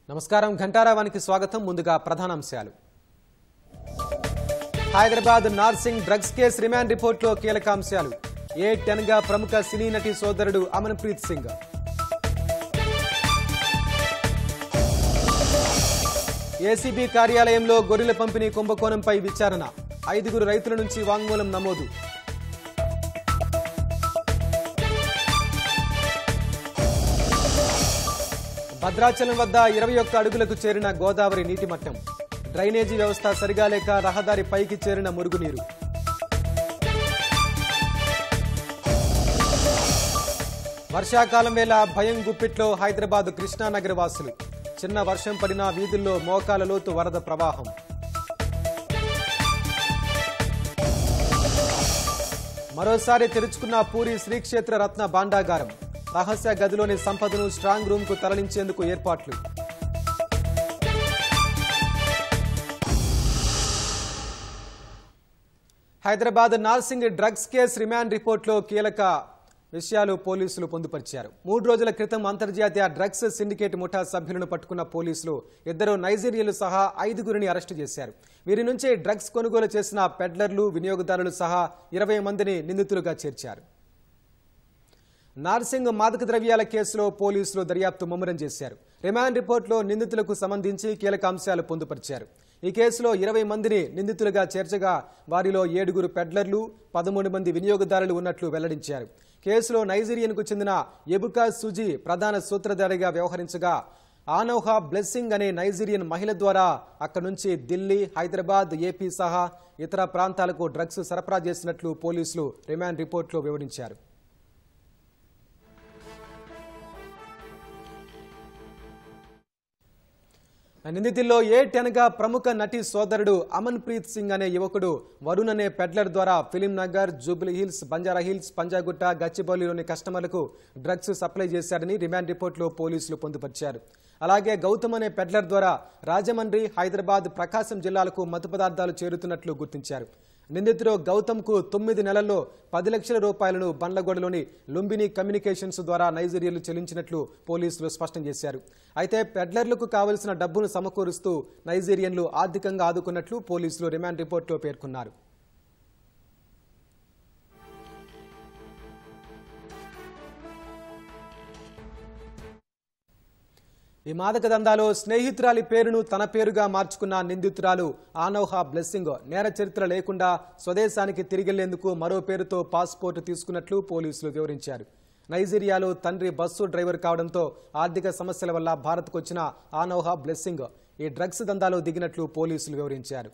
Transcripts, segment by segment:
నమస్కారం ఘంటారావానికి స్వాగతం. ముందుగా ప్రధానాంశాలు. Hyderabad Narsingi drugs case remand రిపోర్టులో కీలక అంశాలు. A10 గా ప్రముఖ సినీ నటి సోదరుడు అమన్ప్రీత్ సింగ్. ఏసీబీ కార్యాలయంలో గొర్రెల పంపిణీ కుంభకోణంపై విచారణ. 5 రైతుల నుంచి వాంగ్మూలం నమోదు. భద్రాచలం వద్ద 21 అడుగులకు చేరిన గోదావరి నీటి మట్టం. డ్రైనేజీ వ్యవస్థ సరిగా లేక రహదారి పైకి చేరిన మురుగునీరు. వర్షాకాలం వేళ భయం గుప్పిట్లో హైదరాబాద్ కృష్ణానగర్ వాసులు. చిన్న వర్షం పడినా వీధుల్లో మోకాల లోతు వరద ప్రవాహం. మరోసారి తెరుచుకున్న పూరి శ్రీక్షేత్ర రత్న భాండాగారం. రహస్య గదిలోని సంపదను స్ట్రాంగ్ రూమ్ కు తరలించేందుకు ఏర్పాట్లు. Hyderabad Narsingi drugs case remand రిపోర్టులో కీలక విషయాలు పోలీసులు పొందుపరిచారు. 3 రోజుల క్రితం అంతర్జాతీయ డ్రగ్స్ సిండికేట్ ముఠా సభ్యులను పట్టుకున్న పోలీసులు 2 నైజీరియన్లు సహా 5 అరెస్టు చేశారు. వీరి నుంచి డ్రగ్స్ కొనుగోలు చేసిన పెడ్లర్లు, వినియోగదారులు సహా 20 మందిని నిందితులుగా చేర్చారు. నార్సింగ్ మాదక ద్రవ్యాల కేసులో పోలీసులు దర్యాప్తు ముమ్మరం చేశారు. రిమాండ్ రిపోర్టులో నిందితులకు సంబంధించి కీలక అంశాలు పొందుపరిచారు. ఈ కేసులో 20 మందిని నిందితులుగా చేర్చగా వారిలో 7 పెడ్లర్లు, 13 మంది వినియోగదారులు ఉన్నట్లు వెల్లడించారు. కేసులో నైజీరియన్కు చెందిన ఎబుకా సుజీ ప్రధాన సూత్రధారిగా వ్యవహరించగా ఆనౌహా బ్లెస్సింగ్ అనే నైజీరియన్ మహిళ ద్వారా అక్కడి నుంచి ఢిల్లీ, హైదరాబాద్, ఏపీ సహా ఇతర ప్రాంతాలకు డ్రగ్స్ సరఫరా చేసినట్లు పోలీసులు రిమాండ్ రిపోర్టులో వివరించారు. నిందితుల్లో A10 గా ప్రముఖ నటి సోదరుడు అమన్ప్రీత్ సింగ్ అనే యువకుడు వరుణ్ అనే పెడ్లర్ ద్వారా ఫిలిం నగర్, జూబ్లీ హిల్స్, బంజారా హిల్స్, పంజాగుట్ట, గచ్చిబౌలిలోని కస్టమర్లకు డ్రగ్స్ సప్లై చేశాడని రిమాండ్ రిపోర్టులో పోలీసులు పొందుపరిచారు. అలాగే గౌతమ్ అనే పెడ్లర్ ద్వారా రాజమండ్రి, హైదరాబాద్, ప్రకాశం జిల్లాలకు మత్తు పదార్థాలు చేరుతున్నట్లు గుర్తించారు. నిందితుడు గౌతమ్ కు 9 నెలల్లో 10 లక్షల రూపాయలను బండ్లగూడలోని లుంబిని కమ్యూనికేషన్స్ ద్వారా నైజీరియాలు చెల్లించినట్లు పోలీసులు స్పష్టం చేశారు. అయితే పెడ్లర్లకు కావలసిన డబ్బును సమకూరుస్తూ నైజీరియన్లు ఆర్థికంగా ఆదుకున్నట్లు పోలీసులు రిమాండ్ రిపోర్టులో పేర్కొన్నారు. ఈ మాదక దందాలో స్నేహితురాలి పేరును తన పేరుగా మార్చుకున్న నిందితురాలు ఆనౌహా బ్లెస్సింగ్ నేర చరిత్ర లేకుండా స్వదేశానికి తిరిగెళ్లేందుకు మరో పేరుతో పాస్పోర్టు తీసుకున్నట్లు పోలీసులు వివరించారు. నైజీరియాలో తండ్రి బస్సు డ్రైవర్ కావడంతో ఆర్థిక సమస్యల వల్ల భారత్కు వచ్చిన ఆనౌహా బ్లెస్సింగ్ ఈ డ్రగ్స్ దందాలో దిగినట్లు పోలీసులు వివరించారు.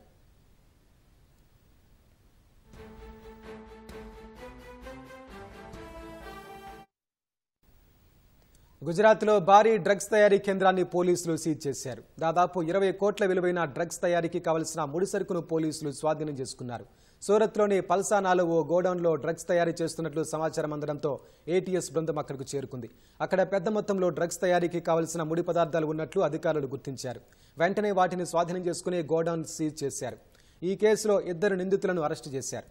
గుజరాత్లో భారీ డ్రగ్స్ తయారీ కేంద్రాన్ని పోలీసులు సీజ్ చేశారు. దాదాపు 20 కోట్ల విలువైన డ్రగ్స్ తయారీకి కావలసిన ముడి సరుకును పోలీసులు స్వాధీనం చేసుకున్నారు. సూరత్లోని పల్సానాలో ఓ గోడౌన్లో డ్రగ్స్ తయారీ చేస్తున్నట్లు సమాచారం అందడంతో ఏటీఎస్ బృందం అక్కడకు చేరుకుంది. అక్కడ పెద్ద మొత్తంలో డ్రగ్స్ తయారీకి కావలసిన ముడి పదార్థాలు ఉన్నట్లు అధికారులు గుర్తించారు. వెంటనే వాటిని స్వాధీనం చేసుకుని గోడౌన్ సీజ్ చేశారు. ఈ కేసులో 2 నిందితులను అరెస్టు చేశారు.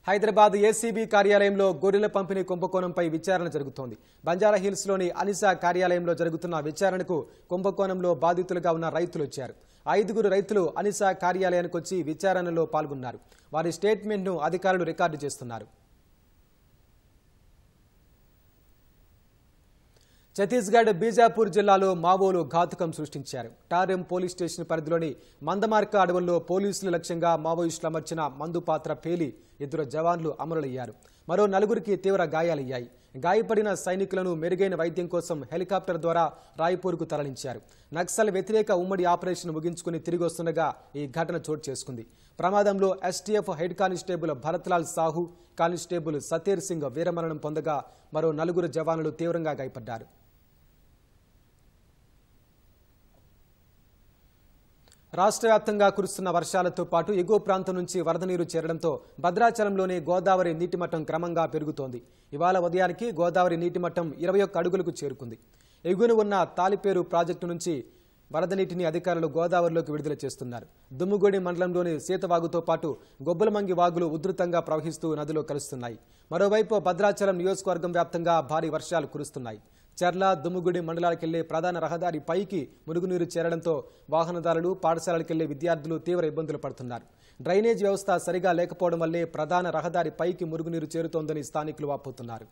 హైదరాబాద్ ఏసీబీ కార్యాలయంలో గొర్రెల పంపిణీ కుంభకోణంపై విచారణ జరుగుతోంది. బంజారా హిల్స్లోని అనిసా కార్యాలయంలో జరుగుతున్న విచారణకు కుంభకోణంలో బాధితులుగా ఉన్న రైతులు వచ్చారు. 5 రైతులు అనిసా కార్యాలయానికి వచ్చి విచారణలో పాల్గొన్నారు. వారి స్టేట్మెంట్ను అధికారులు రికార్డు చేస్తున్నారు. ఛత్తీస్గఢ్ బీజాపూర్ జిల్లాలో మావోలు ఘాతుకం సృష్టించారు. టారెం పోలీస్ స్టేషన్ పరిధిలోని మందమార్క అడవుల్లో పోలీసులు లక్ష్యంగా మావోయిస్టులు అమర్చిన మందు పాత్ర పేలి 2 జవాన్లు అమరులయ్యారు. మరో 4కి తీవ్ర గాయాలయ్యాయి. గాయపడిన సైనికులను మెరుగైన వైద్యం కోసం హెలికాప్టర్ ద్వారా రాయ్పూర్కు తరలించారు. నక్సల్ వ్యతిరేక ఉమ్మడి ఆపరేషన్ ముగించుకుని తిరిగి వస్తుండగా ఈ ఘటన చోటు చేసుకుంది. ప్రమాదంలో STF head constable Bharatlal Sahu, constable Satir Singh వీరమరణం పొందగా మరో 4 జవాన్లు తీవ్రంగా గాయపడ్డారు. రాష్ట్ర వ్యాప్తంగా కురుస్తున్న వర్షాలతో పాటు ఎగువ ప్రాంతం నుంచి వరద నీరు చేరడంతో భద్రాచలంలోని గోదావరి నీటిమట్టం క్రమంగా పెరుగుతోంది. ఇవాళ ఉదయానికి గోదావరి నీటిమట్టం 21 అడుగులకు చేరుకుంది. ఎగువన ఉన్న తాలిపేరు ప్రాజెక్టు నుంచి వరద నీటిని అధికారులు గోదావరిలోకి విడుదల చేస్తున్నారు. దుమ్ముగూడి మండలంలోని సీతవాగుతో పాటు గొబ్బలమంగి వాగులు ఉధృతంగా ప్రవహిస్తూ నదిలో కలుస్తున్నాయి. మరోవైపు భద్రాచలం నియోజకవర్గం వ్యాప్తంగా భారీ వర్షాలు కురుస్తున్నాయి. చర్ల దుమ్ముగుడి మండలాలకెళ్లే ప్రధాన రహదారి పైకి మురుగునీరు చేరడంతో వాహనదారులు పాఠశాలలకెళ్లే విద్యార్థులు తీవ్ర ఇబ్బందులు పడుతున్నారు. డ్రైనేజ్ వ్యవస్థ సరిగా లేకపోవడం వల్లే ప్రధాన రహదారి పైకి మురుగునీరు చేరుతోందని స్థానికులు వాపోతున్నారు.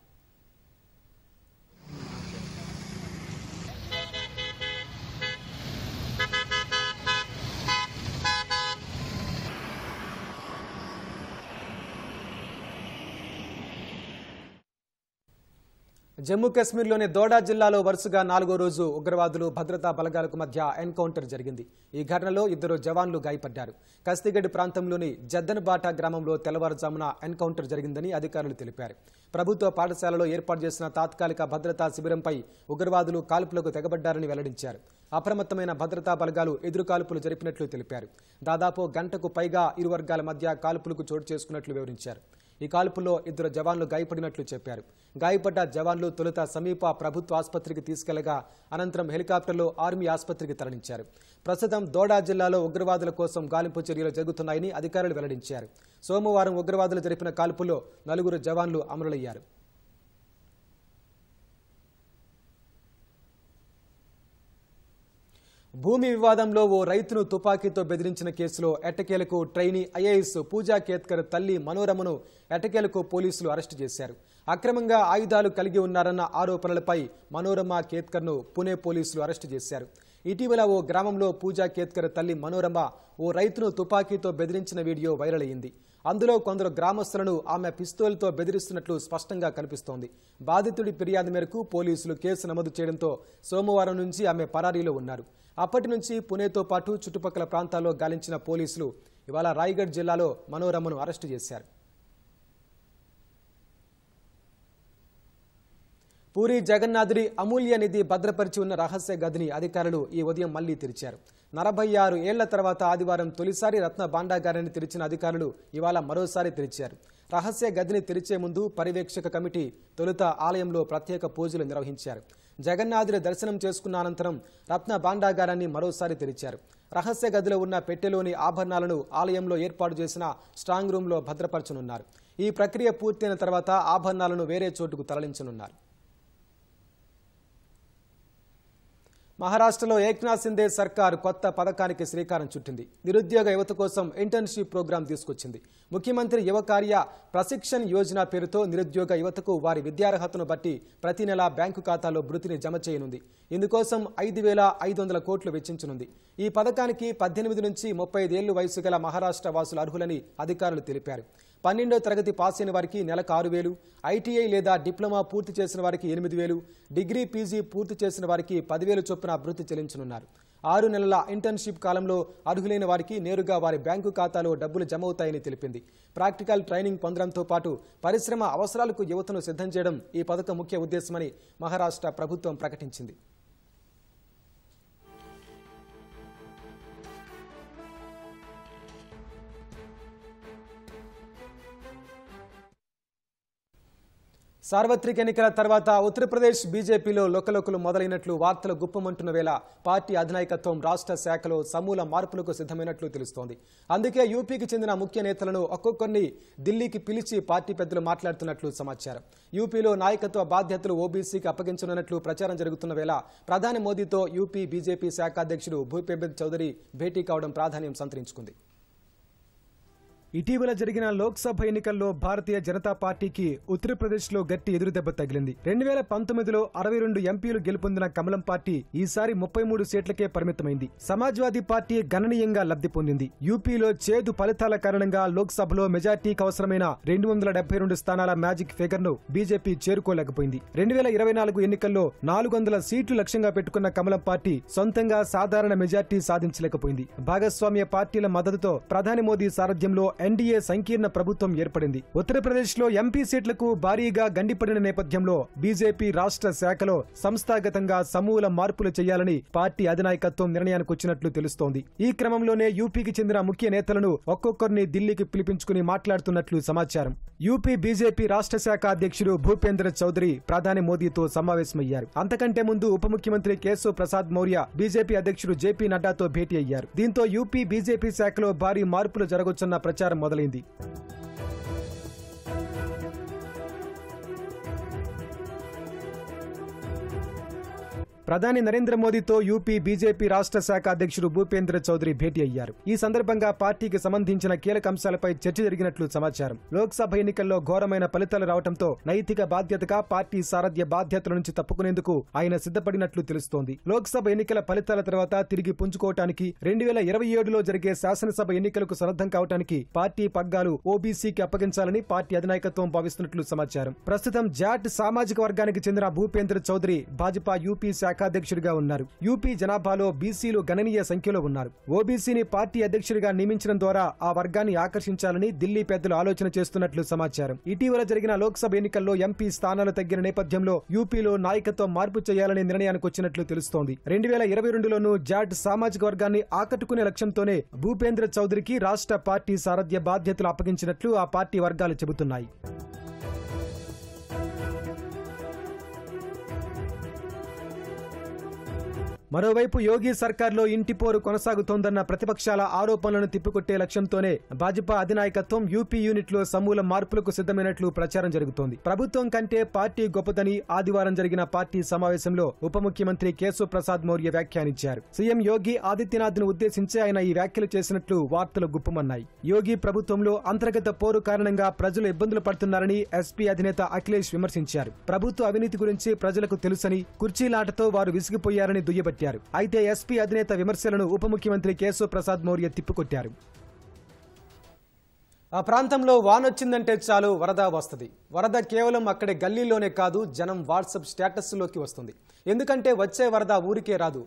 జమ్మూ కాశ్మీర్లోని దోడా జిల్లాలో వరుసగా 4వ రోజు ఉగ్రవాదులు భద్రతా బలగాలకు మధ్య ఎన్కౌంటర్ జరిగింది. ఈ ఘటనలో 2 జవాన్లు గాయపడ్డారు. కస్తిగడ్ ప్రాంతంలోని జద్దన్బాటా గ్రామంలో తెల్లవారుజామున ఎన్కౌంటర్ జరిగిందని అధికారులు తెలిపారు. ప్రభుత్వ పాఠశాలలో ఏర్పాటు చేసిన తాత్కాలిక భద్రతా శిబిరంపై ఉగ్రవాదులు కాల్పులకు తెగబడ్డారని వెల్లడించారు. అప్రమత్తమైన భద్రతా బలగాలు ఎదురు కాల్పులు జరిపినట్లు తెలిపారు. దాదాపు గంటకు పైగా ఇరు వర్గాల మధ్య కాల్పులకు చోటు చేసుకున్నట్లు వివరించారు. ఈ కాల్పుల్లో 2 జవాన్లు గాయపడినట్లు చెప్పారు. గాయపడ్డ జవాన్లు తొలుత సమీప ప్రభుత్వ ఆసుపత్రికి తీసుకెళ్లగా అనంతరం హెలికాప్టర్లో ఆర్మీ ఆసుపత్రికి తరలించారు. ప్రస్తుతం దోడా జిల్లాలో ఉగ్రవాదుల కోసం గాలింపు చర్యలు జరుగుతున్నాయని అధికారులు వెల్లడించారు. సోమవారం ఉగ్రవాదులు జరిపిన కాల్పుల్లో 4 జవాన్లు అమరులయ్యారు. భూమి వివాదంలో ఓ రైతును తుపాకీతో బెదిరించిన కేసులో ఎట్టకేలకు ట్రైనీ ఐఏఎస్ పూజా కేత్కర్ తల్లి మనోరమను ఎట్టకేలకు పోలీసులు అరెస్టు చేశారు. అక్రమంగా ఆయుధాలు కలిగి ఉన్నారన్న ఆరోపణలపై మనోరమ కేత్కర్ను పుణె పోలీసులు అరెస్టు చేశారు. ఇటీవల ఓ గ్రామంలో పూజా కేత్కర్ తల్లి మనోరమ ఓ రైతును తుపాకీతో బెదిరించిన వీడియో వైరల్ అయింది. అందులో కొందరు గ్రామస్తులను ఆమె పిస్తోల్తో బెదిరిస్తున్నట్లు స్పష్టంగా కనిపిస్తోంది. బాధితుడి ఫిర్యాదు మేరకు పోలీసులు కేసు నమోదు చేయడంతో సోమవారం నుంచి ఆమె పరారీలో ఉన్నారు. అప్పటి నుంచి పుణేతో పాటు చుట్టుపక్కల ప్రాంతాల్లో గాలించిన పోలీసులు ఇవాళ రాయ్గఢ్ జిల్లాలో మనోరమను అరెస్టు చేశారు. పూరి జగన్నాథుడి అమూల్య నిధి భద్రపరిచి ఉన్న రహస్య గదిని అధికారులు ఈ ఉదయం మళ్లీ తెరిచారు. 46 ఏళ్ల తర్వాత ఆదివారం తొలిసారి రత్న భాండాగారాన్ని తెరిచిన అధికారులు ఇవాళ మరోసారి తెరిచారు. రహస్య గదిని తెరిచే ముందు పర్యవేక్షక కమిటీ తొలుత ఆలయంలో ప్రత్యేక పూజలు నిర్వహించారు. జగన్నాథుడి దర్శనం చేసుకున్న అనంతరం రత్న భాండాగారాన్ని మరోసారి తెరిచారు. రహస్య గదిలో ఉన్న పెట్టెలోని ఆభరణాలను ఆలయంలో ఏర్పాటు చేసిన స్ట్రాంగ్ రూంలో భద్రపరచనున్నారు. ఈ ప్రక్రియ పూర్తయిన తర్వాత ఆభరణాలను వేరే చోటుకు తరలించనున్నారు. మహారాష్ట్రలో ఏక్నాథ్ సింధే సర్కార్ కొత్త పథకానికి శ్రీకారం చుట్టింది. నిరుద్యోగ యువత కోసం ఇంటర్న్షిప్ ప్రోగ్రాం తీసుకొచ్చింది. ముఖ్యమంత్రి యువ కార్య ప్రశిక్షణ్ యోజన పేరుతో నిరుద్యోగ యువతకు వారి విద్యార్హతను బట్టి ప్రతి నెల బ్యాంకు ఖాతాలో భృతిని జమ చేయనుంది. ఇందుకోసం 5,500 కోట్లు వెచ్చించనుంది. ఈ పథకానికి 18 నుంచి 35 ఏళ్ల వయసు గల మహారాష్ట్ర వాసులు అర్హులని అధికారులు తెలిపారు. 12వ తరగతి పాస్ అయిన వారికి నెలకు 6,000, ఐటీఐ లేదా డిప్లొమా పూర్తి చేసిన వారికి 8,000, డిగ్రీ పీజీ పూర్తి చేసిన వారికి 10,000 చొప్పున భృతి చెల్లించనున్నారు. 6 నెలల ఇంటర్న్షిప్ కాలంలో అర్హులైన వారికి నేరుగా వారి బ్యాంకు ఖాతాలో డబ్బులు జమ అవుతాయని తెలిపింది. ప్రాక్టికల్ ట్రైనింగ్ పొందడంతో పాటు పరిశ్రమ అవసరాలకు యువతను సిద్ధం చేయడం ఈ పథకం ముఖ్య ఉద్దేశమని మహారాష్ట్ర ప్రభుత్వం ప్రకటించింది. సార్వత్రిక ఎన్నికల తర్వాత ఉత్తరప్రదేశ్ బీజేపీలో లోకలోకలు మొదలైనట్లు వార్తలు గుప్పమంటున్న వేళ పార్టీ అధినాయకత్వం రాష్ట్ర శాఖలో సమూల మార్పులకు సిద్ధమైనట్లు తెలుస్తోంది. అందుకే యూపీకి చెందిన ముఖ్య నేతలను ఒక్కొక్కరిని ఢిల్లీకి పిలిచి పార్టీ పెద్దలు మాట్లాడుతున్నట్లు సమాచారం. యూపీలో నాయకత్వ బాధ్యతలు ఓబీసీకి అప్పగించనున్నట్లు ప్రచారం జరుగుతున్న వేళ ప్రధాని మోదీతో యూపీ బీజేపీ శాఖ అధ్యక్షుడు భూపేంద్ర చౌదరి భేటీ కావడం ప్రాధాన్యం సంతరించుకుంది. ఇటీవల జరిగిన లోక్సభ ఎన్నికల్లో భారతీయ జనతా పార్టీకి ఉత్తరప్రదేశ్లో గట్టి ఎదురుదెబ్బ తగిలింది. 2019లో 62 ఎంపీలు గెలుపొందిన కమలం పార్టీ ఈసారి 33 సీట్లకే పరిమితమైంది. సమాజ్వాదీ పార్టీ గణనీయంగా లబ్ధి పొందింది. యూపీలో చేదు ఫలితాల కారణంగా లోక్సభలో మెజార్టీకి అవసరమైన 272 స్థానాల మ్యాజిక్ ఫిగర్ ను బీజేపీ చేరుకోలేకపోయింది. 2024 ఎన్నికల్లో 400 సీట్లు లక్ష్యంగా పెట్టుకున్న కమలం పార్టీ సొంతంగా సాధారణ మెజార్టీ సాధించలేకపోయింది. భాగస్వామ్య పార్టీల మద్దతుతో ప్రధాని మోదీ సారథ్యంలో ఎన్డీఏ సంకీర్ణ ప్రభుత్వం ఏర్పడింది. ఉత్తరప్రదేశ్లో ఎంపీ సీట్లకు భారీగా గండిపడిన నేపథ్యంలో బీజేపీ రాష్ట్ర శాఖలో సంస్థాగతంగా సమూల మార్పులు చేయాలని పార్టీ అధినాయకత్వం నిర్ణయానికి వచ్చినట్లు తెలుస్తోంది. ఈ క్రమంలోనే యూపీకి చెందిన ముఖ్య నేతలను ఒక్కొక్కరిని ఢిల్లీకి పిలిపించుకుని మాట్లాడుతున్నట్లు సమాచారం. యూపీ బీజేపీ రాష్ట్ర శాఖ అధ్యక్షుడు భూపేంద్ర చౌదరి ప్రధాని మోదీతో సమావేశమయ్యారు. అంతకంటే ముందు ఉప ముఖ్యమంత్రి కేశవ్ ప్రసాద్ మౌర్య బీజేపీ అధ్యక్షుడు జేపీ నడ్డాతో భేటీ అయ్యారు. దీంతో యూపీ బీజేపీ శాఖలో భారీ మార్పులు జరగొచ్చన్న ప్రచారం మొదలైంది. ప్రధాని నరేంద్ర మోదీతో యూపీ బీజేపీ రాష్ట్ర శాఖ అధ్యక్షుడు భూపేంద్ర చౌదరి భేటీ అయ్యారు. ఈ సందర్భంగా పార్టీకి సంబంధించిన కీలక అంశాలపై చర్చ జరిగినట్లు సమాచారం. లోక్సభ ఎన్నికల్లో ఘోరమైన ఫలితాలు రావడంతో నైతిక బాధ్యతగా పార్టీ సారథ్య బాధ్యతల నుంచి తప్పుకునేందుకు ఆయన సిద్ధపడినట్లు తెలుస్తోంది. లోక్సభ ఎన్నికల ఫలితాల తర్వాత తిరిగి పుంజుకోవటానికి 2027లో జరిగే శాసనసభ ఎన్నికలకు సన్నద్ధం కావటానికి పార్టీ పగ్గాలు ఓబీసీకి అప్పగించాలని పార్టీ అధినాయకత్వం భావిస్తున్నట్లు సమాచారం. ప్రస్తుతం జాట్ సామాజిక వర్గానికి చెందిన భూపేంద్ర చౌదరి భాజపా యూపీ శాఖాధ్యక్షుడిగా ఉన్నారు. యూపీ జనాభాలో బీసీలు గణనీయ సంఖ్యలో ఉన్నారు. ఓబీసీని పార్టీ అధ్యక్షుడిగా నియమించడం ద్వారా ఆ వర్గాన్ని ఆకర్షించాలని ఢిల్లీ పెద్దలు ఆలోచన చేస్తున్నట్లు సమాచారం. ఇటీవల జరిగిన లోక్సభ ఎన్నికల్లో ఎంపీ స్థానాలు తగ్గిన నేపథ్యంలో యూపీలో నాయకత్వం మార్పు చేయాలనే నిర్ణయానికి వచ్చినట్లు తెలుస్తోంది. 2022లోనూ జాట్ సామాజిక వర్గాన్ని ఆకట్టుకునే లక్ష్యంతోనే భూపేంద్ర చౌదరికి రాష్ట్ర పార్టీ సారథ్య బాధ్యతలు అప్పగించినట్లు ఆ పార్టీ వర్గాలు చెబుతున్నాయి. మరోవైపు యోగి సర్కార్లో ఇంటిపోరు కొనసాగుతోందన్న ప్రతిపక్షాల ఆరోపణలను తిప్పికొట్టే లక్ష్యంతోనే భాజపా అధినాయకత్వం యూపీ యూనిట్లో సమూల మార్పులకు సిద్ధమైనట్లు ప్రచారం జరుగుతోంది. ప్రభుత్వం కంటే పార్టీ గొప్పదని ఆదివారం జరిగిన పార్టీ సమావేశంలో ఉప ముఖ్యమంత్రి కేశవ్ ప్రసాద్ మౌర్య వ్యాఖ్యానించారు. సీఎం యోగి ఆదిత్యనాథ్ ను ఉద్దేశించి ఆయన ఈ వ్యాఖ్యలు చేసినట్లు వార్తలు గుప్పమన్నాయి. యోగి ప్రభుత్వంలో అంతర్గత పోరు కారణంగా ప్రజలు ఇబ్బందులు పడుతున్నారని ఎస్పీ అధినేత అఖిలేష్ విమర్శించారు. ప్రభుత్వ అవినీతి గురించి ప్రజలకు తెలుసని, కుర్చీలాటతో వారు విసిగిపోయారని దుయ్యబట్టారు. అయితే ఎస్పీ అధినేత విమర్శలను ఉప ముఖ్యమంత్రి కేశవ్ ప్రసాద్ మౌర్య తిప్పికొట్టారు. ఆ ప్రాంతంలో వానొచ్చిందంటే చాలు వరద వస్తుంది. వరద కేవలం అక్కడి గల్లీలోనే కాదు, జనం వాట్సాప్ స్టేటస్లోకి వస్తుంది. ఎందుకంటే వచ్చే వరద ఊరికే రాదు,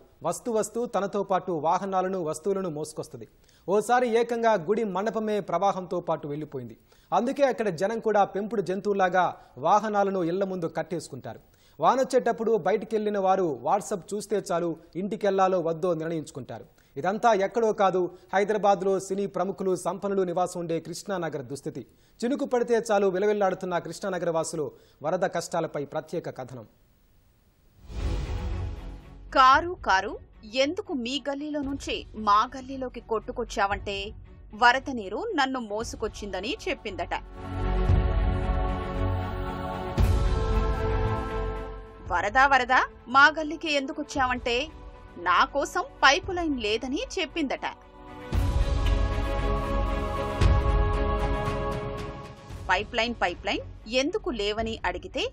వస్తూ తనతో పాటు వాహనాలను, వస్తువులను మోసుకొస్తుంది. ఓసారి ఏకంగా గుడి మండపమే ప్రవాహంతో పాటు వెళ్లిపోయింది. అందుకే అక్కడ జనం కూడా పెంపుడు జంతువులాగా వాహనాలను ఇళ్ల ముందు కట్టేసుకుంటారు. వానొచ్చేటప్పుడు బయటికెళ్లిన వారు వాట్సాప్ చూస్తే చాలు ఇంటికెళ్లాలో వద్దో నిర్ణయించుకుంటారు. ఇదంతా ఎక్కడో కాదు, హైదరాబాద్లో సినీ ప్రముఖులు, సంపన్నులు నివాసం ఉండే కృష్ణానగర్ దుస్థితి. చినుకు పడితే చాలు విలవిల్లాడుతున్న కృష్ణానగర్ వాసులు వరద కష్టాలపై ప్రత్యేక కథనం. కారు ఎందుకు మీ గల్లీలో నుంచి మా గల్లీలోకి కొట్టుకొచ్చావంటే వరద నీరు నన్ను మోసుకొచ్చిందని చెప్పిందట. వరద మా గల్లీకి ఎందుకొచ్చావంటే నా కోసం పైపు లైన్ లేదని చెప్పిందట. పైప్ లైన్ ఎందుకు లేవని అడిగితే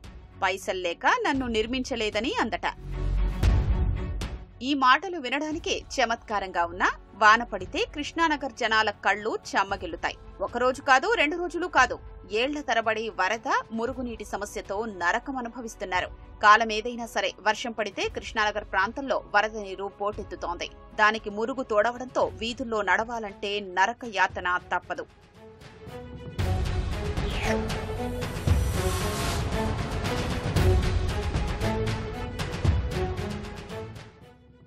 పైసల్లేక నన్ను నిర్మించలేదని అందట. ఈ మాటలు వినడానికే చమత్కారంగా ఉన్నా వాన పడితే కృష్ణానగర్ జనాల కళ్ళు చెమ్మగిల్లుతాయి. ఒకరోజు కాదు, 2 రోజులు కాదు, ఏళ్ల తరబడి వరద, మురుగునీటి సమస్యతో నరకం అనుభవిస్తున్నారు. కాలమేదైనా సరే వర్షం పడితే కృష్ణానగర్ ప్రాంతంలో వరద నీరు పోటెత్తుతోంది. దానికి మురుగు తోడవడంతో వీధుల్లో నడవాలంటే నరక యాతన తప్పదు.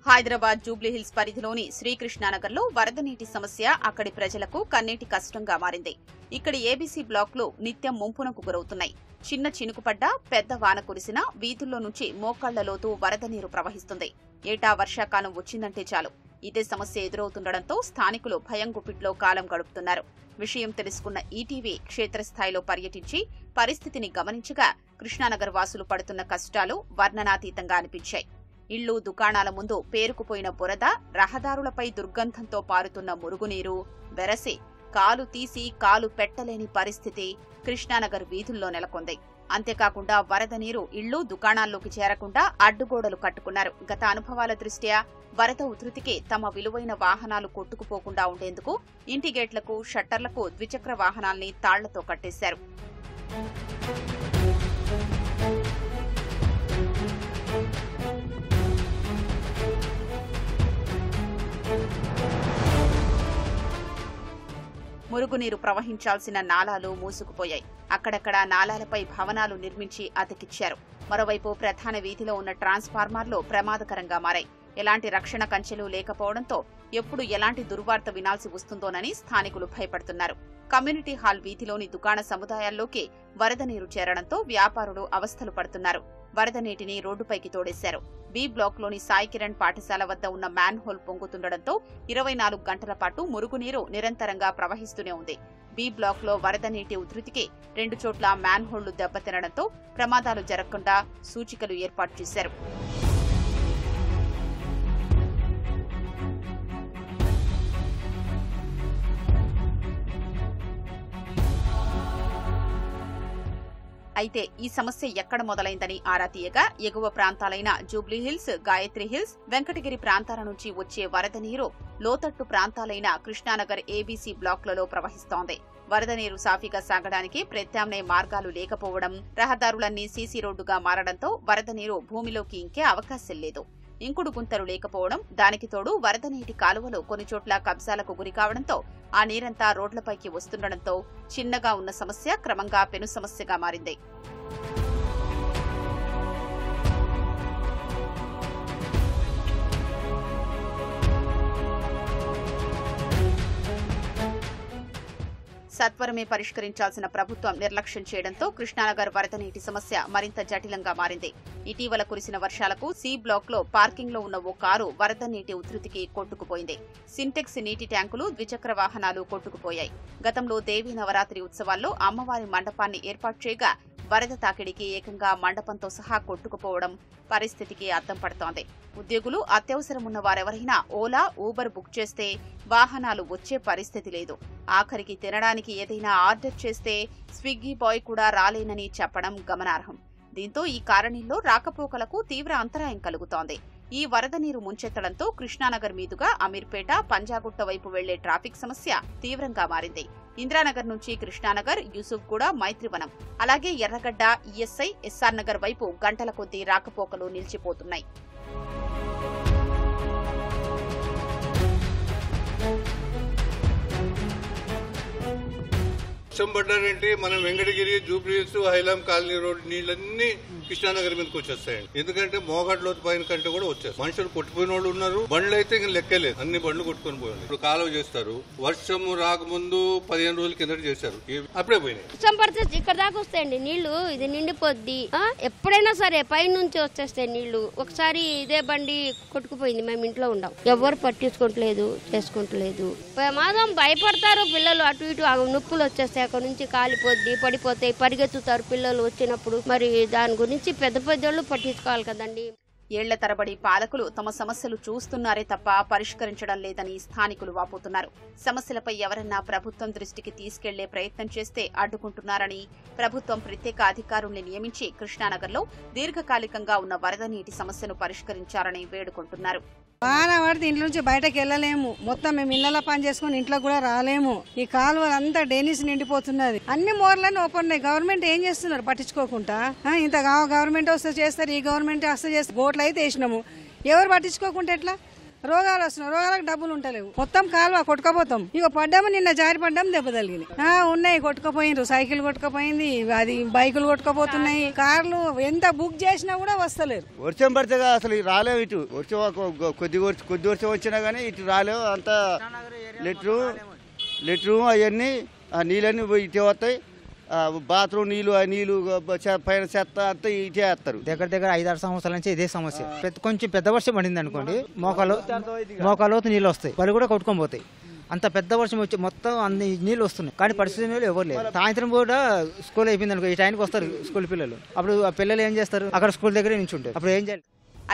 హైదరాబాద్ జూబ్లీహిల్స్ పరిధిలోని శ్రీకృష్ణానగర్లో వరద నీటి సమస్య అక్కడి ప్రజలకు కన్నీటి కష్టంగా మారింది. ఇక్కడి ఏబీసీ బ్లాక్లు నిత్యం ముంపునకు గురవుతున్నాయి. చిన్న చినుకుపడ్డా, పెద్ద వాన కురిసినా వీధుల్లో నుంచి మోకాళ్ల లోతు వరద నీరు ప్రవహిస్తుంది. ఏటా వర్షాకాలం వచ్చిందంటే చాలు ఇదే సమస్య ఎదురవుతుండటంతో స్థానికులు భయం గుప్పిట్లో కాలం గడుపుతున్నారు. విషయం తెలుసుకున్న ఈటీవీ క్షేత్రస్థాయిలో పర్యటించి పరిస్థితిని గమనించగా కృష్ణానగర్ వాసులు పడుతున్న కష్టాలు వర్ణనాతీతంగా అనిపించాయి. ఇళ్లు, దుకాణాల ముందు పేరుకుపోయిన బురద, రహదారులపై దుర్గంధంతో పారుతున్న మురుగునీరు, వెరసి కాలు తీసి కాలు పెట్టలేని పరిస్థితి కృష్ణానగర్ వీధుల్లో నెలకొంది. అంతేకాకుండా వరద నీరు ఇళ్లు, దుకాణాల్లోకి చేరకుండా అడ్డుగోడలు కట్టుకున్నారు. గత అనుభవాల దృష్ట్యా వరద ఉధృతికి తమ విలువైన వాహనాలు కొట్టుకుపోకుండా ఉండేందుకు ఇంటి గేట్లకు, షట్టర్లకు ద్విచక్ర వాహనాల్ని తాళ్లతో కట్టేశారు. మురుగునీరు ప్రవహించాల్సిన నాలాలు మూసుకుపోయాయి. అక్కడక్కడ నాలాలపై భవనాలు నిర్మించి అతికిచ్చారు. మరోవైపు ప్రధాన వీధిలో ఉన్న ట్రాన్స్ఫార్మర్లు ప్రమాదకరంగా మారాయి. ఎలాంటి రక్షణ కంచెలు లేకపోవడంతో ఎప్పుడు ఎలాంటి దుర్వార్త వినాల్సి వస్తుందోనని స్థానికులు భయపడుతున్నారు. కమ్యూనిటీ హాల్ వీధిలోని దుకాణ సముదాయాల్లోకి వరద నీరు చేరడంతో వ్యాపారులు అవస్థలు పడుతున్నారు. వరద నీటిని రోడ్డుపైకి తోడేశారు. బి బ్లాక్లోని సాయి కిరణ్ పాఠశాల వద్ద ఉన్న మ్యాన్ హోల్ పొంగుతుండటంతో 24 గంటల పాటు మురుగునీరు నిరంతరంగా ప్రవహిస్తూనే ఉంది. బి బ్లాక్లో వరద నీటి ఉధృతికి 2 చోట్ల మ్యాన్ హోళ్లు దెబ్బతినడంతో ప్రమాదాలు జరగకుండా సూచికలు ఏర్పాటు చేశారు. అయితే ఈ సమస్య ఎక్కడ మొదలైందని ఆరా తీయగా ఎగువ ప్రాంతాలైన జూబ్లీహిల్స్, గాయత్రి హిల్స్, వెంకటగిరి ప్రాంతాల నుంచి వచ్చే వరద నీరు లోతట్టు ప్రాంతాలైన కృష్ణానగర్ ఏబీసీ బ్లాక్లలో ప్రవహిస్తోంది. వరద నీరు సాఫీగా సాగడానికి ప్రత్యామ్నాయ మార్గాలు లేకపోవడం, రహదారులన్నీ సీసీ రోడ్డుగా మారడంతో వరద నీరు భూమిలోకి ఇంకే అవకాశం లేదు. ఇంకుడు గుంతలు లేకపోవడం, దానికి తోడు వరద నీటి కాలువలు కొన్ని చోట్ల కబ్జాలకు గురి కావడంతో ఆ నీరంతా రోడ్లపైకి వస్తుండటంతో చిన్నగా ఉన్న సమస్య క్రమంగా పెను సమస్యగా మారింది. సత్వరమే పరిష్కరించాల్సిన ప్రభుత్వం నిర్లక్ష్యం చేయడంతో కృష్ణానగర్ వరద నీటి సమస్య మరింత జటిలంగా మారింది. ఇటీవల కురిసిన వర్షాలకు సి బ్లాక్ లో పార్కింగ్ లో ఉన్న ఓ కారు వరద నీటి ఉధృతికి కొట్టుకుపోయింది. సింటెక్స్ నీటి ట్యాంకులు, ద్విచక్ర వాహనాలు కొట్టుకుపోయాయి. గతంలో దేవీ నవరాత్రి ఉత్సవాల్లో అమ్మవారి మండపాన్ని ఏర్పాటు చేయగా వరద తాకిడికి ఏకంగా మండపంతో సహా కొట్టుకుపోవడం పరిస్థితికి అద్దం పడుతోంది. ఉద్యోగులు, అత్యవసరమున్న వారెవరైనా ఓలా, ఊబర్ బుక్ చేస్తే వాహనాలు వచ్చే పరిస్థితి లేదు. ఆఖరికి తినడానికి ఏదైనా ఆర్డర్ చేస్తే స్విగ్గీ బాయ్ కూడా రాలేనని చెప్పడం గమనార్హం. దీంతో ఈ కాలనీల్లో రాకపోకలకు తీవ్ర అంతరాయం కలుగుతోంది. ఈ వరద నీరు ముంచెత్తడంతో కృష్ణానగర్ మీదుగా అమీర్పేట, పంజాగుట్ట వైపు వెళ్లే ట్రాఫిక్ సమస్య తీవ్రంగా మారింది. ఇంద్రానగర్ నుంచి కృష్ణానగర్, యూసుఫ్గూడ, మైత్రివనం, అలాగే ఎర్రగడ్డ, ఈఎస్ఐ, ఎస్ఆర్ నగర్ వైపు గంటల కొద్దీ రాకపోకలు నిలిచిపోతున్నాయి. వర్షం పడ్డారంటే మనం వెంకటగిరి, జూబ్లీహిల్స్, హైలాం కాలనీ రోడ్ నీళ్ళన్నీ కృష్ణానగర్ మీదకి వచ్చేస్తాయండి. ఎందుకంటే మోగాడ్లోతు పైన కంటే కూడా వచ్చేస్తారు. మనుషులు కొట్టుకుపోయిన వాళ్ళు ఉన్నారు. బండ్లు అయితే ఇంకా లెక్కలేదు, అన్ని బండ్లు కొట్టుకొని పోయారు. ఇప్పుడు కాలువ చేస్తారు. వర్షం రాకముందు 15 రోజుల కిందట చేశారు, అప్పుడే పోయినాయి. వర్షం పడితే ఇక్కడ దాకా వస్తాయండి నీళ్లు. ఇది నిండిపోద్ది. ఎప్పుడైనా సరే పై నుంచి వచ్చేస్తాయి నీళ్లు. ఒకసారి ఇదే బండి కొట్టుకుపోయింది, మేము ఇంట్లో ఉండం. ఎవరు పట్టించుకోవట్లేదు, చేసుకుంటలేదు. ప్రమాదం భయపడతారు పిల్లలు. అటు ఇటు నొప్పులు వచ్చేస్తాయి, అక్కడ నుంచి కాలిపోద్ది, పడిపోతాయి, పరిగెత్తుతారు పిల్లలు వచ్చినప్పుడు. మరి దాని గురించి పెద్ద పెద్దోళ్ళు పట్టించుకోవాలి కదండి. ఏళ్ల తరబడి పాలకులు తమ సమస్యలు చూస్తున్నారే తప్ప పరిష్కరించడం లేదని స్థానికులు వాపోతున్నారు. సమస్యలపై ఎవరన్నా ప్రభుత్వం దృష్టికి తీసుకెళ్లే ప్రయత్నం చేస్తే అడ్డుకుంటున్నారని, ప్రభుత్వం ప్రత్యేక అధికారుల్ని నియమించి కృష్ణానగర్లో దీర్ఘకాలికంగా ఉన్న వరద నీటి సమస్యను పరిష్కరించాలని వేడుకుంటున్నారు. వాన పడితే ఇంట్లో నుంచి బయటకు వెళ్ళలేము. మొత్తం మేము ఇళ్లలో పని చేసుకుని ఇంట్లో కూడా రాలేము. ఈ కాలువలు అంతా డెనిస్ నిండిపోతున్నది. అన్ని మోర్లన్నీ ఓపెన్ ఉన్నాయి. గవర్నమెంట్ ఏం చేస్తున్నారు పట్టించుకోకుండా? ఇంత గవర్నమెంట్ వస్తే చేస్తారు, ఈ గవర్నమెంట్ వస్తే చేస్తారు. బోట్లు అయితే వేసినాము, ఎవరు పట్టించుకోకుండా ఎట్లా? రోగాలు వస్తున్నాయి, రోగాలకు డబ్బులు ఉంటలేవు. మొత్తం కాలువ కొట్టుకపోతాం. ఇక పడ్డాము, నిన్న జారి పడ్డాము, దెబ్బ తగిలింది. ఉన్నాయి, కొట్టుకుపోయినరు. సైకిల్ కొట్టుకుపోయింది, అది బైకులు కొట్టుకుపోతున్నాయి. కార్లు ఎంత బుక్ చేసినా కూడా వస్తలేరు. వర్షం పడితే అసలు రాలేవు. ఇటు వర్షం కొద్ది వర్షం వచ్చినా కానీ ఇటు రాలేవు. అంతా లెటరు అవన్నీ నీళ్ళన్నీ ఇటే వస్తాయి. బాత్రూమ్ నీళ్లు, ఆ నీళ్లు పైన చెత్త అంతా ఇటే వేస్తారు. దగ్గర 5-6 సంవత్సరాల నుంచి ఇదే సమస్య. కొంచెం పెద్ద వర్షం పడింది అనుకోండి, మోకాలోతు నీళ్ళు వస్తాయి, పళ్ళు కూడా కొట్టుకొని పోతాయి. అంత పెద్ద వర్షం వచ్చి మొత్తం అన్ని నీళ్ళు వస్తున్నాయి, కానీ పరిస్థితి ఎవరు లేదు. సాయంత్రం కూడా స్కూల్ అయిపోయింది అనుకో, ఈ టైంకి వస్తారు స్కూల్ పిల్లలు. అప్పుడు ఆ పిల్లలు ఏం చేస్తారు? అక్కడ స్కూల్ దగ్గర నుంచి ఉంటారు. అప్పుడు ఏం చేయాలి?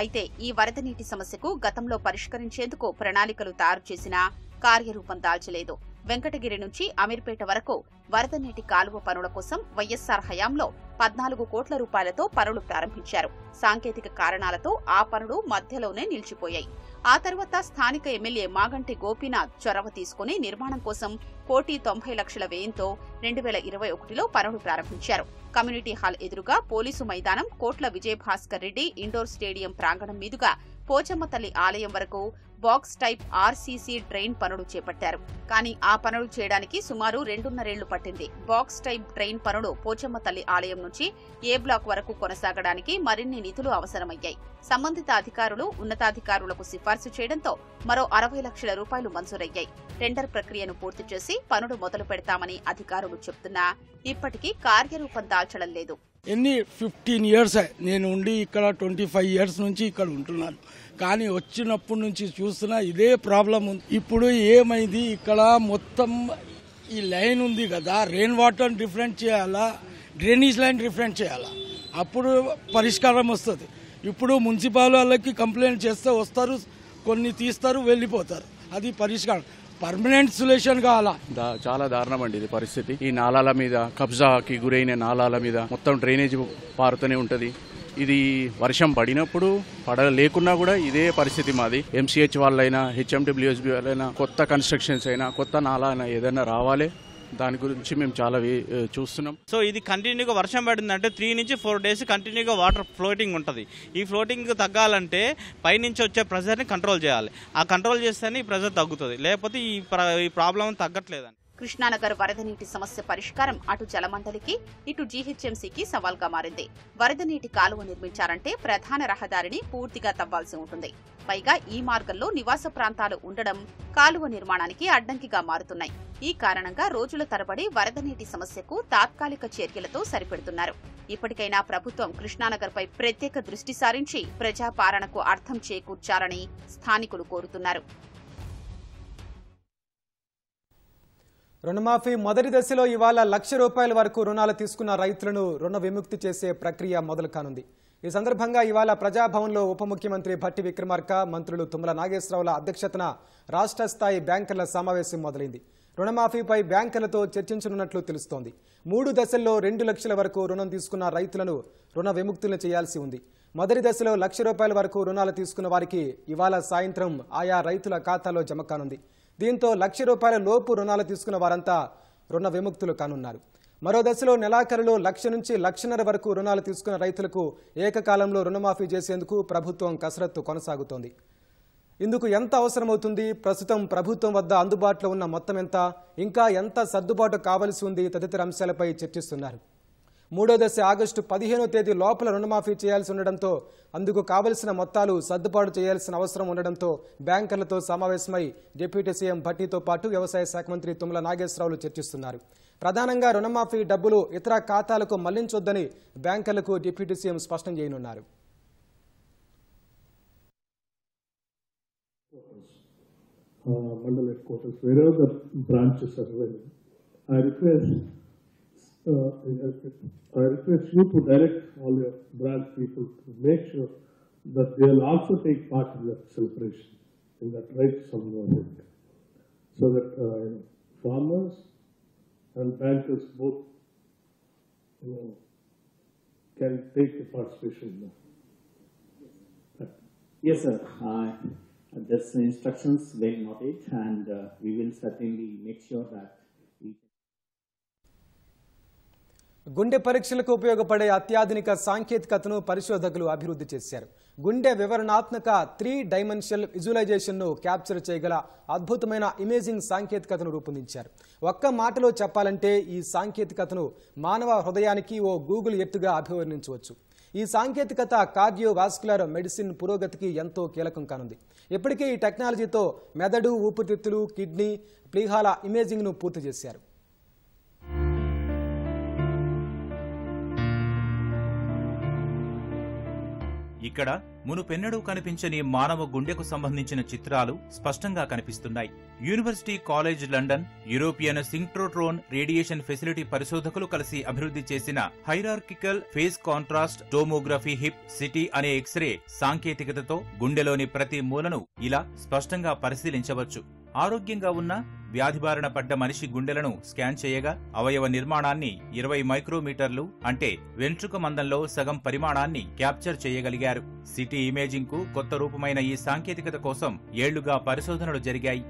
అయితే ఈ వరద నీటి సమస్యకు గతంలో పరిష్కరించేందుకు ప్రణాళికలు తయారు చేసినా కార్యరూపం దాల్చలేదు. వెంకటగిరి నుంచి అమీర్పేట వరకు వరద నీటి కాలువ పనుల కోసం వైఎస్సార్ హయాంలో 14 కోట్ల రూపాయలతో పనులు ప్రారంభించారు. సాంకేతిక కారణాలతో ఆ పనులు మధ్యలోనే నిలిచిపోయాయి. ఆ తర్వాత స్థానిక ఎమ్మెల్యే మాగంటి గోపీనాథ్ చొరవ తీసుకుని నిర్మాణం కోసం 1,90,00,000 వ్యయంతో 2021లో పనులు ప్రారంభించారు. కమ్యూనిటీ హాల్ ఎదురుగా పోలీసు మైదానం, కోట్ల విజయభాస్కర్ రెడ్డి ఇండోర్ స్టేడియం ప్రాంగణం మీదుగా పోచమ్మ తల్లి ఆలయం వరకు బాక్స్ టైప్ ఆర్సీసీ డ్రైన్ పనులు చేపట్టారు. కానీ ఆ పనులు చేయడానికి సుమారు 2.5 ఏళ్లు పట్టింది. బాక్స్ టైప్ డ్రైన్ పనులు పోచమ్మ తల్లి ఆలయం నుంచి ఏ బ్లాక్ వరకు కొనసాగడానికి మరిన్ని నిధులు అవసరమయ్యాయి. సంబంధిత అధికారులు, ఉన్నతాధికారులకు సిఫార్సు చేయడంతో మరో 60 లక్షల రూపాయలు మంజూరయ్యాయి. టెండర్ ప్రక్రియను పూర్తి చేసి పనులు మొదలు పెడతామని అధికారులు చెబుతున్నా ఇప్పటికీ కార్యరూపం దాల్చడం లేదు. ఎన్ని 15 ఇయర్స్ నేను ఉండి ఇక్కడ 25 ఇయర్స్ నుంచి ఇక్కడ ఉంటున్నాను. కానీ వచ్చినప్పటి నుంచి చూస్తున్నా ఇదే ప్రాబ్లం ఉంది. ఇప్పుడు ఏమైంది, ఇక్కడ మొత్తం ఈ లైన్ ఉంది కదా, రెయిన్ వాటర్ డిఫరెంట్ చేయాలా, డ్రైనేజ్ లైన్ డిఫరెంట్ చేయాలా, అప్పుడు పరిష్కారం వస్తుంది. ఇప్పుడు మున్సిపల్ వాళ్ళకి కంప్లైంట్ చేస్తే వస్తారు, కొన్ని తీస్తారు, వెళ్ళిపోతారు. అది పరిష్కారం. పర్మనెంట్ సొల్యూషన్ కావాలా. చాలా దారుణం అండి ఇది పరిస్థితి. ఈ నాలాల మీద కబ్జాకి గురైన నాలాల మీద మొత్తం డ్రైనేజ్ పారుతూనే ఉంటది. ఇది వర్షం పడినప్పుడు లేకున్నా కూడా ఇదే పరిస్థితి మాది. ఎంసీహెచ్ వాళ్ళైనా హెచ్ఎండబ్ల్యూఎస్బీ వాళ్ళైనా కొత్త కన్స్ట్రక్షన్స్ అయినా కొత్త నాలా అయినా ఏదైనా రావాలి. దాని గురించి మేము చాలా చూస్తున్నాం. సో ఇది కంటిన్యూగా వర్షం పడిందంటే 3 నుంచి 4 days కంటిన్యూగా వాటర్ ఫ్లోటింగ్ ఉంటుంది. ఈ ఫ్లోటింగ్ తగ్గాలంటే పైనుంచి వచ్చే ప్రెజర్ని కంట్రోల్ చేయాలి. ఆ కంట్రోల్ చేస్తేనే ఈ ప్రెజర్ తగ్గుతుంది, లేకపోతే ఈ ప్రాబ్లం తగ్గట్లేదని. కృష్ణానగర్ వరద నీటి సమస్య పరిష్కారం అటు జలమండలికి ఇటు జీహెచ్ఎంసీకి సవాల్గా మారింది. వరద నీటి కాలువ నిర్మించారంటే ప్రధాన రహదారిని పూర్తిగా తవ్వాల్సి ఉంటుంది. పైగా ఈ మార్గంలో నివాస ప్రాంతాలు ఉండడం కాలువ నిర్మాణానికి అడ్డంకిగా మారుతున్నాయి. ఈ కారణంగా రోజుల తరబడి వరద నీటి సమస్యకు తాత్కాలిక చర్యలతో సరిపెడుతున్నారు. ఇప్పటికైనా ప్రభుత్వం కృష్ణానగర్పై ప్రత్యేక దృష్టి సారించి ప్రజాపాలనకు అర్థం చేకూర్చాలని స్థానికులు కోరుతున్నారు. రుణమాఫీ మొదటి దశలో ఇవాళ ₹1,00,000 వరకు రుణాలు తీసుకున్న రైతులను రుణ విముక్తి చేసే ప్రక్రియ మొదలు కానుంది. ఈ సందర్భంగా ఇవాళ ప్రజాభవన్లో ఉప ముఖ్యమంత్రి భట్టి విక్రమార్క, మంత్రులు తుమ్మల నాగేశ్వరరావుల అధ్యక్షతన రాష్ట్ర స్థాయి బ్యాంకర్ల సమావేశం మొదలైంది. రుణమాఫీపై బ్యాంకర్లతో చర్చించనున్నట్లు తెలుస్తోంది. 3 దశల్లో 2 లక్షల వరకు రుణం తీసుకున్న రైతులను రుణ విముక్తులను చేయాల్సి ఉంది. మొదటి దశలో ₹1,00,000 వరకు రుణాలు తీసుకున్న వారికి ఇవాళ సాయంత్రం ఆయా రైతుల ఖాతాలో జమ కానుంది. దీంతో ₹1,00,000 లోపు రుణాలు తీసుకున్న వారంతా రుణ విముక్తులు కానున్నారు. మరో దశలో నెలాఖరులో 1,00,000 నుంచి 1,50,000 వరకు రుణాలు తీసుకున్న రైతులకు ఏకకాలంలో రుణమాఫీ చేసేందుకు ప్రభుత్వం కసరత్తు కొనసాగుతోంది. ఇందుకు ఎంత అవసరమవుతుంది, ప్రస్తుతం ప్రభుత్వం వద్ద అందుబాటులో ఉన్న మొత్తం ఎంత, ఇంకా ఎంత సర్దుబాటు కావాల్సి ఉంది తదితర అంశాలపై చర్చిస్తున్నారు. 3వ దశ ఆగస్టు 15వ తేదీ లోపల రుణమాఫీ చేయాల్సి ఉండడంతో అందుకు కావలసిన మొత్తాలు సర్దుబాటు చేయాల్సిన అవసరం ఉండడంతో బ్యాంకర్లతో సమావేశమై డిప్యూటీ సీఎం భట్టితో పాటు వ్యవసాయ శాఖ మంత్రి తుమ్మల నాగేశ్వరరావులు చర్చిస్తున్నారు. ప్రధానంగా రుణమాఫీ డబ్బులు ఇతర ఖాతాలకు మళ్లించొద్దని బ్యాంకర్లకు డిప్యూటీ సీఎం స్పష్టం చేయనున్నారు. Mandal headquarters, wherever the branches are available, I request you to direct all your branch people to make sure that they will also take part in that celebration, in that right sum movement, so that farmers and bankers both, can take the participation. Yes, sir. This instructions will noted, and we will certainly make sure that. గుండె పరీక్షలకు ఉపయోగపడే అత్యాధునిక సాంకేతికతను పరిశోధకులు అభివృద్ధి చేశారు. గుండె వివరణాత్మక 3-డైమెన్షనల్ విజువలైజేషన్ను క్యాప్చర్ చేయగల అద్భుతమైన ఇమేజింగ్ సాంకేతికతను రూపొందించారు. ఒక్క మాటలో చెప్పాలంటే ఈ సాంకేతికతను మానవ హృదయానికి ఓ గూగుల్ ఎర్త్గా అభివర్ణించవచ్చు. ఈ సాంకేతికత కార్డియోవాస్కులర్ మెడిసిన్ పురోగతికి ఎంతో కీలకం కానుంది. ఇప్పటికే ఈ టెక్నాలజీతో మెదడు, ఊపిరితిత్తులు, కిడ్నీ, ప్లీహాల ఇమేజింగ్ను పూర్తి చేశారు. ఇక్కడ మునుపెన్నడూ కనిపించని మానవ గుండెకు సంబంధించిన చిత్రాలు స్పష్టంగా కనిపిస్తున్నాయి. University college London, European synchrotron radiation facility పరిశోధకులు కలిసి అభివృద్ధి చేసిన hierarchical phase contrast tomography HiP CT అనే ఎక్స్రే సాంకేతికతతో గుండెలోని ప్రతి మూలను ఇలా స్పష్టంగా పరిశీలించవచ్చు. ఆరోగ్యంగా ఉన్న వ్యాధి బారిన పడ్డ మనిషి గుండెలను స్కాన్ చేయగా అవయవ నిర్మాణాన్ని 20 మైక్రోమీటర్లు అంటే వెంట్రుక మందంలో సగం పరిమాణాన్ని క్యాప్చర్ చేయగలిగారు. సిటీ ఇమేజింగ్ కు కొత్త రూపమైన ఈ సాంకేతికత కోసం ఏళ్లుగా పరిశోధనలు జరిగాయి.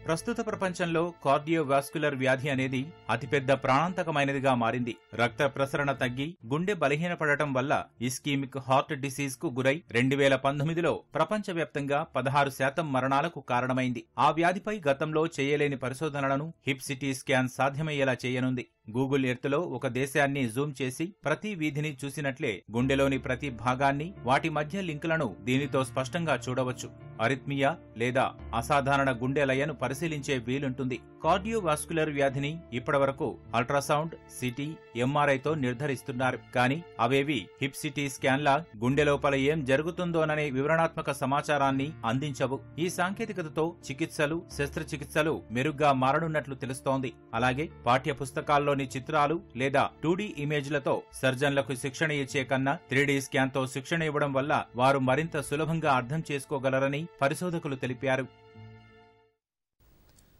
ప్రస్తుత ప్రపంచంలో కార్డియోవాస్కులర్ వ్యాధి అనేది అతిపెద్ద ప్రాణాంతకమైనదిగా మారింది. రక్త ప్రసరణ తగ్గి గుండె బలహీనపడటం వల్ల ఇస్కీమిక్ హార్ట్ డిసీజ్ కు గురై 2019లో ప్రపంచవ్యాప్తంగా 16% మరణాలకు కారణమైంది. ఆ వ్యాధిపై గతంలో చేయలేని పరిశోధనలను హిప్ సిటీ స్కాన్ సాధ్యమయ్యేలా చేయనుంది. గూగుల్ ఎర్త్లో ఒక దేశాన్ని జూమ్ చేసి ప్రతి వీధిని చూసినట్లే గుండెలోని ప్రతి భాగాన్ని, వాటి మధ్య లింకులను దీనితో స్పష్టంగా చూడవచ్చు. అరిథ్మియా లేదా అసాధారణ గుండె లయను పరిశీలించే వీలుంటుంది. కార్డియోవాస్కులర్ వ్యాధిని ఇప్పటివరకు అల్ట్రాసౌండ్, సిటీ, ఎంఆర్ఐతో నిర్ధారిస్తున్నారు. కానీ అవేవి హిప్ సిటీ స్కాన్లా గుండె లోపల ఏం జరుగుతుందోననే వివరణాత్మక సమాచారాన్ని అందించవు. ఈ సాంకేతికతతో చికిత్సలు, శస్త్రచికిత్సలు మెరుగ్గా మారనున్నట్లు తెలుస్తోంది. అలాగే పాఠ్య పుస్తకాల్లో స్కాన్లోని చిత్రాలు లేదా 2D ఇమేజ్లతో సర్జన్లకు శిక్షణ ఇచ్చే కన్నా 3D స్కాన్తో శిక్షణ ఇవ్వడం వల్ల వారు మరింత సులభంగా అర్థం చేసుకోగలరని పరిశోధకులు తెలిపారు.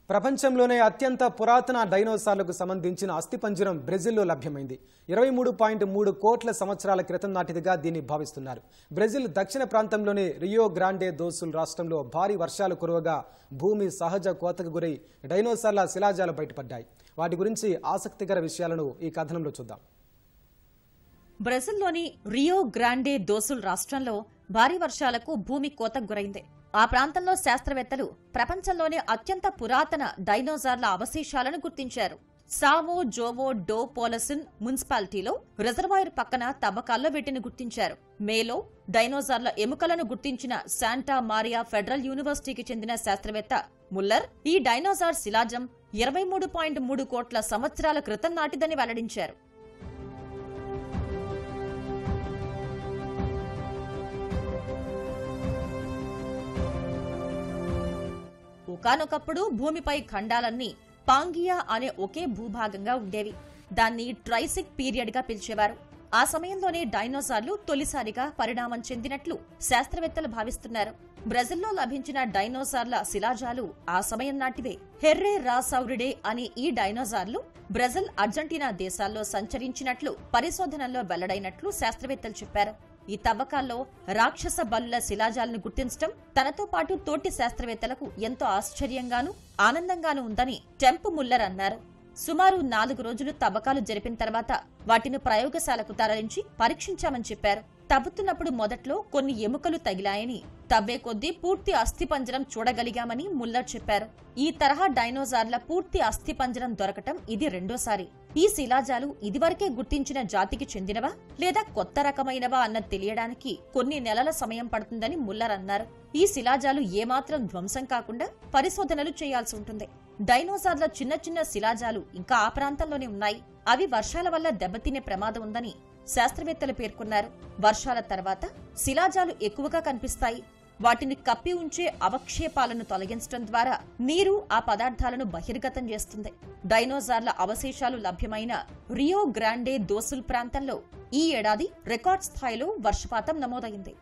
ప్రపంచంలోనే అత్యంత పురాతన డైనోసార్లకు సంబంధించిన అస్థిపంజరం బ్రెజిల్లో లభ్యమైంది. 23.3 కోట్ల సంవత్సరాల క్రితం నాటిదిగా దీన్ని భావిస్తున్నారు. బ్రెజిల్ దక్షిణ ప్రాంతంలోని రియో గ్రాండే దో సుల్ రాష్ట్రంలో భారీ వర్షాలు కురవగా భూమి సహజ కోతకు గురై డైనోసార్ల శిలాజాలు బయటపడ్డాయి. వాటి గురించి ఆసక్తికర విషయాలను ఈ కథనంలో చూద్దాం. బ్రెజిల్లోని రియో గ్రాండే దో సుల్ రాష్ట్రంలో భారీ వర్షాలకు భూమి కోతకు గురైంది. ఆ ప్రాంతంలో శాస్త్రవేత్తలు ప్రపంచంలోనే అత్యంత పురాతన డైనోసార్ల అవశేషాలను గుర్తించారు. సావో జోవో డో పోలసిన్ మున్సిపాలిటీలో రిజర్వాయర్ పక్కన తవ్వకాల్లో వీటిని గుర్తించారు. మేలో డైనోసార్ల ఎముకలను గుర్తించిన శాంటా మారియా ఫెడరల్ యూనివర్సిటీకి చెందిన శాస్త్రవేత్త ముల్లర్ ఈ డైనోసార్ శిలాజం 23.3 కోట్ల సంవత్సరాల క్రితం నాటిదని వెల్లడించారు. ఒకానొకప్పుడు భూమిపై ఖండాలన్నీ పాంగియా అనే ఒకే భూభాగంగా ఉండేవి. దాన్ని ట్రైసిక్ పీరియడ్ గా పిలిచేవారు. ఆ సమయంలోనే డైనోసార్లు తొలిసారిగా పరిణామం చెందినట్లు శాస్త్రవేత్తలు భావిస్తున్నారు. బ్రెజిల్లో లభించిన డైనోసార్ల శిలాజాలు ఆ సమయం నాటివే. హెర్రే రాసౌరిడే అనే ఈ డైనోసార్లు బ్రెజిల్, అర్జెంటీనా దేశాల్లో సంచరించినట్లు పరిశోధనల్లో వెల్లడైనట్లు శాస్త్రవేత్తలు చెప్పారు. ఈ తవ్వకాల్లో రాక్షస బలుల శిలాజాలను గుర్తించడం తనతో పాటు తోటి శాస్త్రవేత్తలకు ఎంతో ఆశ్చర్యంగానూ ఆనందంగానూ ఉందని టెంపు ముల్లర్ అన్నారు. సుమారు 4 రోజులు తవ్వకాలు జరిపిన తర్వాత వాటిని ప్రయోగశాలకు తరలించి పరీక్షించామని చెప్పారు. తవ్వుతున్నప్పుడు మొదట్లో కొన్ని ఎముకలు తగిలాయని, తవ్వే కొద్దీ పూర్తి అస్థిపంజరం చూడగలిగామని ముల్లర్ చెప్పారు. ఈ తరహా డైనోసార్ల పూర్తి అస్థిపంజరం దొరకటం ఇది రెండోసారి. ఈ శిలాజాలు ఇదివరకే గుర్తించిన జాతికి చెందినవా లేదా కొత్త రకమైనవా అన్నది తెలియడానికి కొన్ని నెలల సమయం పడుతుందని ముల్లర్ అన్నారు. ఈ శిలాజాలు ఏమాత్రం ధ్వంసం కాకుండా పరిశోధనలు చేయాల్సి ఉంటుంది. డైనోసార్ల చిన్న చిన్న శిలాజాలు ఇంకా ఆ ప్రాంతంలోనే ఉన్నాయి. అవి వర్షాల వల్ల దెబ్బతినే ప్రమాదం ఉందని శాస్త్రవేత్తలు పేర్కొన్నారు. వర్షాల తర్వాత శిలాజాలు ఎక్కువగా కనిపిస్తాయి. వాటిని కప్పి ఉంచే అవక్షేపాలను తొలగించడం ద్వారా నీరు ఆ పదార్థాలను బహిర్గతం చేస్తుంది. డైనోసార్ల అవశేషాలు లభ్యమైన రియో గ్రాండే దో సుల్ ప్రాంతంలో ఈ ఏడాది రికార్డ్ స్థాయిలో వర్షపాతం నమోదైంది.